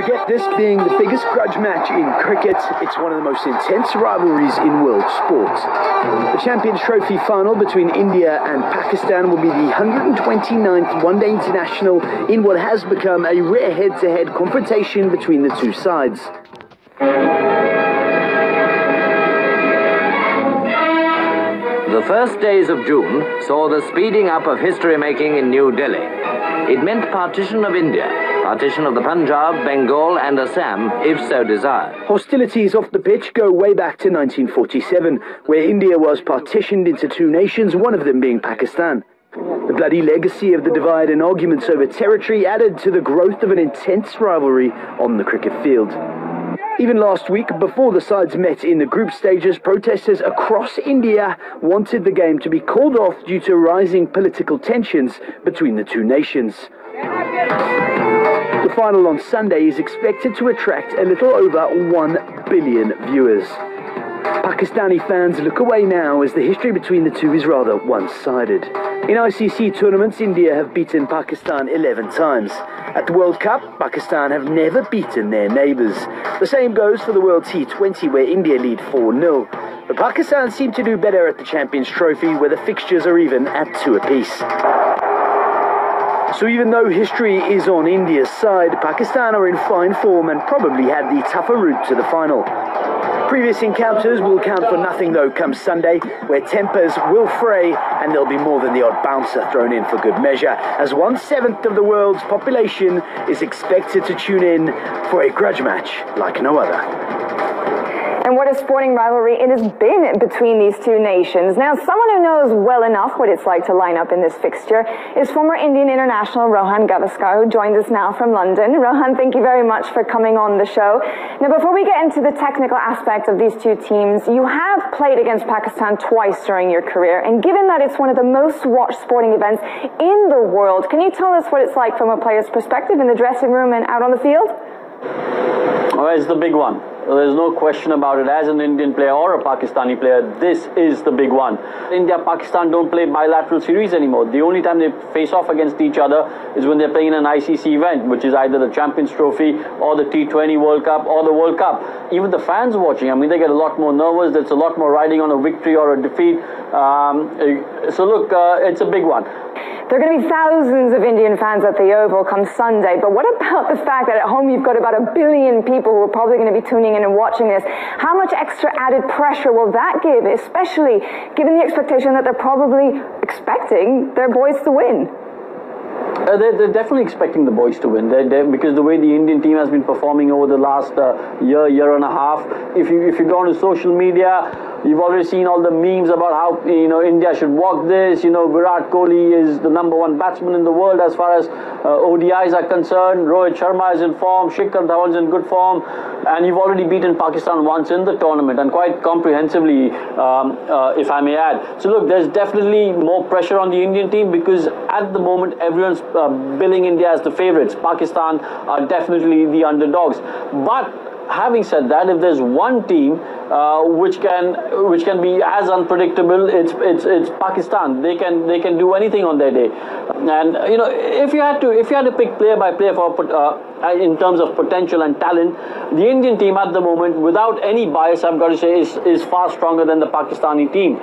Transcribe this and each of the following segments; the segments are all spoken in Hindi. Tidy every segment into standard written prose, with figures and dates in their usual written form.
forget this being the biggest grudge match in cricket. It's one of the most intense rivalries in world sport. The Champions Trophy final between India and Pakistan will be the 129th one-day international in what has become a rare head-to-head confrontation between the two sides. The first days of June saw the speeding up of history-making in New Delhi. It meant partition of India, partition of the Punjab, Bengal and Assam, if so desired. Hostilities off the pitch go way back to 1947, where India was partitioned into two nations, one of them being Pakistan. The bloody legacy of the divide and arguments over territory added to the growth of an intense rivalry on the cricket field. Even last week, before the sides met in the group stages, protesters across India wanted the game to be called off due to rising political tensions between the two nations. The final on Sunday is expected to attract a little over 1 billion viewers. Pakistani fans look away now as the history between the two is rather one-sided. In ICC tournaments, India have beaten Pakistan 11 times. At the World Cup, Pakistan have never beaten their neighbours. The same goes for the World T20, where India lead 4-0. But Pakistan seem to do better at the Champions Trophy, where the fixtures are even at 2 apiece. So even though history is on India's side, Pakistan are in fine form and probably had the tougher route to the final. Previous encounters will count for nothing though come Sunday, where tempers will fray and there'll be more than the odd bouncer thrown in for good measure, as 1/7 of the world's population is expected to tune in for a grudge match like no other. And what a sporting rivalry it has been between these two nations. Now, someone who knows well enough what it's like to line up in this fixture is former Indian international Rohan Gavaskar, who joins us now from London. Rohan, thank you very much for coming on the show. Now, before we get into the technical aspect of these two teams, you have played against Pakistan twice during your career, and given that it's one of the most watched sporting events in the world, can you tell us what it's like from a player's perspective in the dressing room and out on the field? Oh, it's the big one. There's no question about it. As an Indian player or a Pakistani player, this is the big one. India-Pakistan don't play bilateral series anymore. The only time they face off against each other is when they're playing in an ICC event, which is either the Champions Trophy or the T20 World Cup or the World Cup. Even the fans watching, I mean, they get a lot more nervous. There's a lot more riding on a victory or a defeat. So look, it's a big one. There are going to be thousands of Indian fans at the Oval come Sunday, but what about the fact that at home you've got about 1 billion people who are probably going to be tuning in and watching this? How much extra added pressure will that give, especially given the expectation that they're probably expecting their boys to win? They're definitely expecting the boys to win. Because the way the Indian team has been performing over the last year and a half. If you go on to social media, you've already seen all the memes about how India should walk this. Virat Kohli is the #1 batsman in the world as far as ODIs are concerned. Rohit Sharma is in form. Shikhar Dhawan's in good form, and you've already beaten Pakistan once in the tournament, and quite comprehensively, if I may add. So look, there's definitely more pressure on the Indian team because at the moment everyone's billing India as the favourites. Pakistan are definitely the underdogs. But having said that, if there's one team which can be as unpredictable, it's Pakistan. They can do anything on their day. And if you had to pick player by player for in terms of potential and talent, the Indian team at the moment, without any bias, I've got to say, is far stronger than the Pakistani team.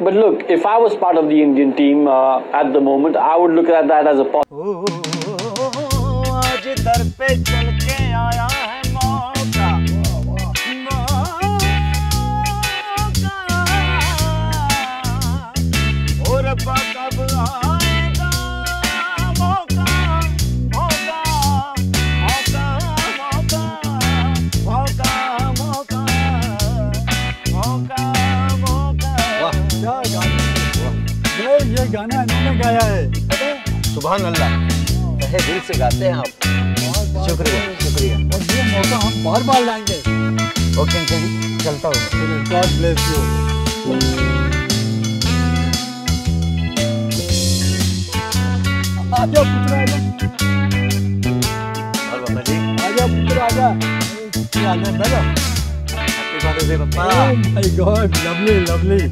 But look, if I was part of the Indian team at the moment, I would look at that as a positive. ये गाना इन्होंने गाया है, सुभान अल्लाह, तहे दिल से गाते हैं आप। शुक्रिया शुक्रिया। और ये मौका हम बार बार लाएंगे। ओके अंकल जी, चलता हूँ। God bless you. आजा पुत्र आजा। और बाबा जी। आजा पुत्र आजा। क्या हाल है बेटा? Happy birthday papa. My god, lovely lovely.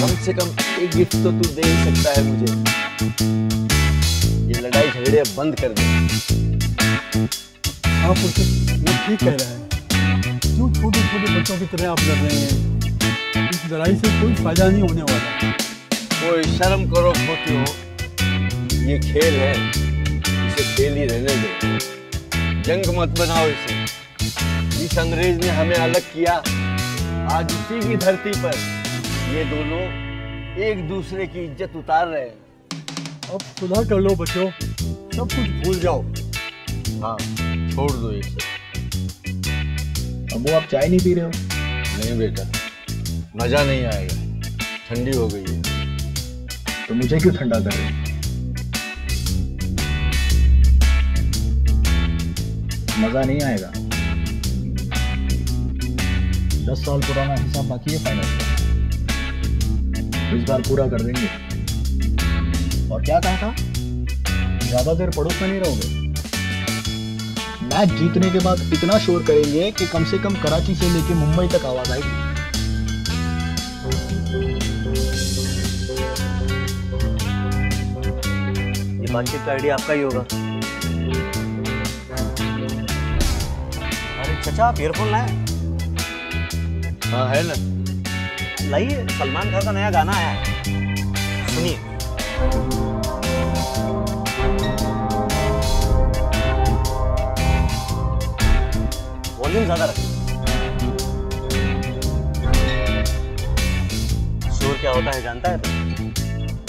कम से कम एक गिफ्ट तो तू दे ही सकता है मुझे। खेड़े बंद कर दे। हाँ पुरुषोत्तम, वो ठीक कह रहा है। क्यों छोटे छोटे बच्चों की तरह आप लड़ रहे हैं? इस लड़ाई से कोई फायदा नहीं होने वाला। कोई शर्म करो खोते हो, ये खेल है, इसे खेल ही रहने दो। जंग मत बनाओ इसे। इस अंग्रेज ने हमें अलग किया, आज उसी की धरती पर ये दोनों एक दूसरे की इज्जत उतार रहे हैं। अब सुलह कर लो बच्चों, सब कुछ भूल जाओ। हाँ, छोड़ दो इसे। अब वो आप चाय नहीं पी रहे हो? नहीं बेटा, मजा नहीं आएगा, ठंडी हो गई है। तो मुझे क्यों ठंडा कर रहे हो? मजा नहीं आएगा। 10 साल पुराना हिसाब बाकी है फाइनल का, इस बार पूरा कर देंगे। और क्या कहा था? ज्यादा देर पड़ोस में नहीं रहोगे। मैच जीतने के बाद इतना शोर करेंगे कि कम से कम कराची से लेके मुंबई तक आवाज आएगी। ये बातचीत का आइडिया आपका ही होगा। अरे चचा, आप ईयरफोन लाए? हाँ है ना, लाइए, सलमान खान का नया गाना आया है, सुनिए। वॉल्यूम ज्यादा रखिए। शोर क्या होता है जानता है तो?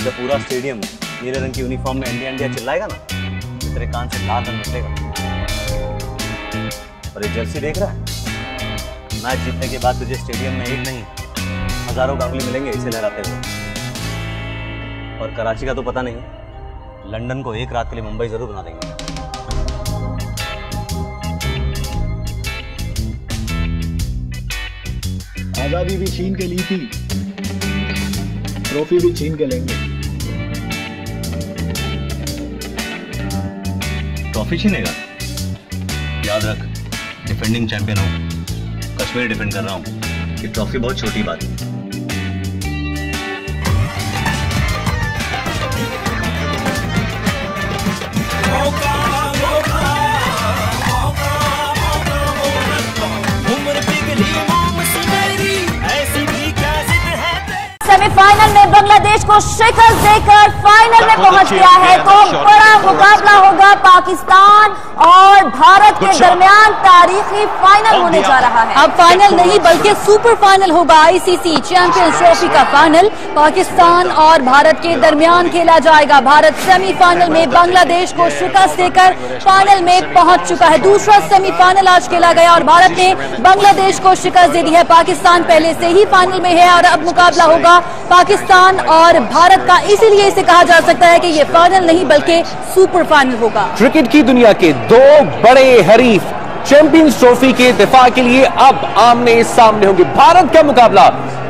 जब पूरा स्टेडियम नीले रंग की यूनिफॉर्म में इंडिया इंडिया चिल्लाएगा ना, तेरे कान से लाल रंग निकलेगा। और ये जर्सी देख रहा है? मैच जीतने के बाद तुझे स्टेडियम में एक नहीं, हजारों कांगली मिलेंगे इसे लहराते हुए। और कराची का तो पता नहीं, लंदन को एक रात के लिए मुंबई जरूर बना देंगे। आजादी भी छीन के ली थी, ट्रॉफी भी छीन के लेंगे। ट्रॉफी छीनेगा? याद रख, डिफेंडिंग चैंपियन हूं, कश्मीर डिफेंड कर रहा हूं। ये ट्रॉफी बहुत छोटी बात है। सेमीफाइनल में बांग्लादेश को शिकस्त देकर फाइनल में पहुंच गया है, तो बड़ा मुकाबला होगा पाकिस्तान और भारत के दरमियान। तारीखी फाइनल होने जा रहा है। अब फाइनल नहीं बल्कि सुपर फाइनल होगा। आईसीसी चैंपियंस ट्रॉफी का फाइनल पाकिस्तान और भारत के दरमियान खेला जाएगा। भारत सेमीफाइनल में बांग्लादेश को शिकस्त देकर फाइनल में पहुंच चुका है। दूसरा सेमीफाइनल आज खेला गया और भारत ने बांग्लादेश को शिकस्त दे दी है। पाकिस्तान पहले से ही फाइनल में है और अब मुकाबला होगा पाकिस्तान और भारत का। इसीलिए इसे कहा जा सकता है कि ये फाइनल नहीं बल्कि सुपर फाइनल होगा। क्रिकेट की दुनिया के दो बड़े हरीफ चैंपियंस ट्रॉफी के दिफा के लिए अब आमने सामने होंगे। भारत का मुकाबला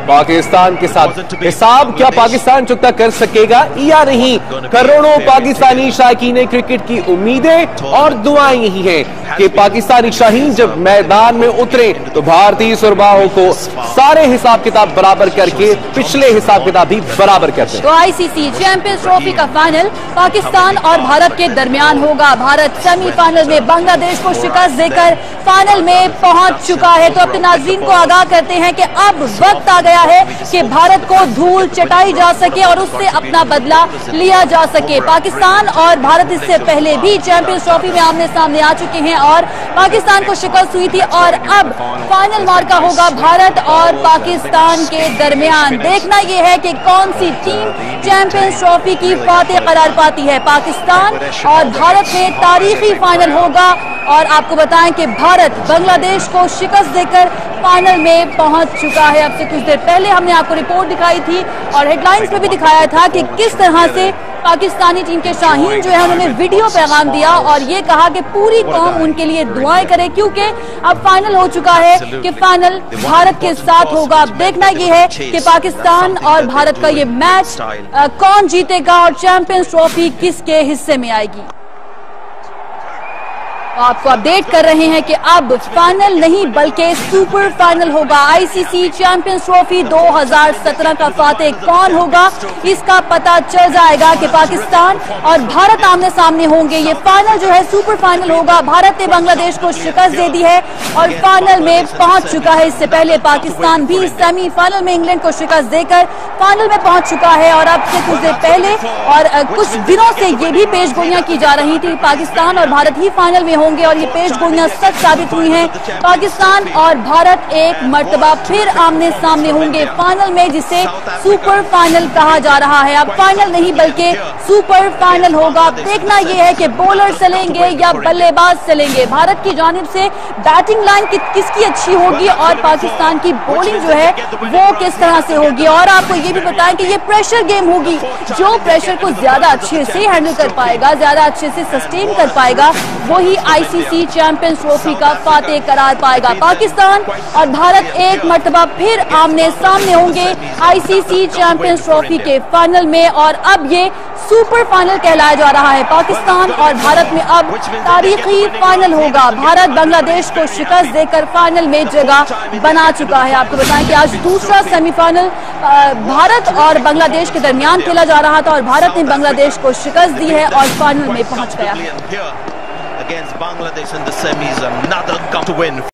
पाकिस्तान के साथ। हिसाब क्या पाकिस्तान चुकता कर सकेगा या नहीं? करोड़ों पाकिस्तानी शायकीन क्रिकेट की उम्मीदें और दुआएं यही हैं कि पाकिस्तानी शाहीन जब मैदान में उतरे तो भारतीय सुरबाहों को सारे हिसाब किताब बराबर करके पिछले हिसाब किताब भी बराबर करते हैं। तो आईसीसी चैंपियंस ट्रॉफी का फाइनल पाकिस्तान और भारत के दरमियान होगा। भारत सेमीफाइनल में बांग्लादेश को शिकस्त देकर फाइनल में पहुंच चुका है। तो अपने नाज़रीन को आगाह करते हैं कि अब वक्त आ गया है कि भारत को धूल चटाई जा सके और उससे अपना बदला लिया जा सके। पाकिस्तान और भारत इससे पहले भी चैंपियंस ट्रॉफी में आमने सामने आ चुके हैं और पाकिस्तान को शिकस्त हुई थी और अब फाइनल मार्का होगा भारत और पाकिस्तान के दरमियान। देखना यह है कि कौन सी टीम चैंपियंस ट्रॉफी की फातेह करार पाती है। पाकिस्तान और भारत में तारीखी फाइनल होगा और आपको बताएं कि भारत बांग्लादेश को शिकस्त देकर फाइनल में पहुंच चुका है। अब से कुछ देर पहले हमने आपको रिपोर्ट दिखाई थी और हेडलाइंस में भी दिखाया था कि किस तरह से पाकिस्तानी टीम के शाहीन जो है उन्होंने वीडियो पैगाम दिया और ये कहा कि पूरी कौम उनके लिए दुआएं करे, क्योंकि अब फाइनल हो चुका है कि फाइनल भारत के साथ होगा। अब देखना यह है कि पाकिस्तान और भारत का ये मैच कौन जीतेगा और चैंपियंस ट्रॉफी किसके हिस्से में आएगी। आपको अपडेट कर रहे हैं कि अब फाइनल नहीं बल्कि सुपर फाइनल होगा। आईसीसी चैंपियंस ट्रॉफी 2017 का फातेह कौन होगा, इसका पता चल जाएगा कि पाकिस्तान और भारत आमने सामने होंगे। ये फाइनल जो है सुपर फाइनल होगा। भारत ने बांग्लादेश को शिकस्त दे दी है और फाइनल में पहुंच चुका है। इससे पहले पाकिस्तान भी सेमीफाइनल में इंग्लैंड को शिकस्त देकर फाइनल में पहुंच चुका है। और अब से कुछ देर पहले और कुछ दिनों से ये भी पेशगोइयां की जा रही थी पाकिस्तान और भारत ही फाइनल में होंगे, और ये पेशगोइयां सच साबित हुई हैं। पाकिस्तान और भारत एक मर्तबा फिर आमने सामने होंगे फाइनल में, जिसे सुपर फाइनल कहा जा रहा है। अब फाइनल नहीं बल्कि सुपर फाइनल होगा। देखना यह है कि बॉलर चलेंगे या बल्लेबाज चलेंगे। भारत की जानिब से बैटिंग लाइन किसकी अच्छी होगी और पाकिस्तान की बॉलिंग जो है वो किस तरह से होगी। और आपको ये भी बताएं कि ये प्रेशर गेम होगी। जो प्रेशर को ज्यादा अच्छे से हैंडल कर पाएगा, ज्यादा अच्छे से सस्टेन कर पाएगा, वही आईसीसी चैंपियंस ट्रॉफी का फातेह करार पाएगा। पाकिस्तान और भारत एक मर्तबा फिर आमने सामने होंगे आईसीसी चैंपियंस ट्रॉफी के फाइनल में, और अब ये सुपर फाइनल कहलाया जा रहा है। पाकिस्तान और भारत में अब तारीखी फाइनल होगा। भारत बांग्लादेश को शिकस्त देकर फाइनल में जगह बना चुका है। आपको बताएं कि आज दूसरा सेमीफाइनल भारत और बांग्लादेश के दरमियान खेला जा रहा था और भारत ने बांग्लादेश को शिकस्त दी है और फाइनल में पहुंच गया है।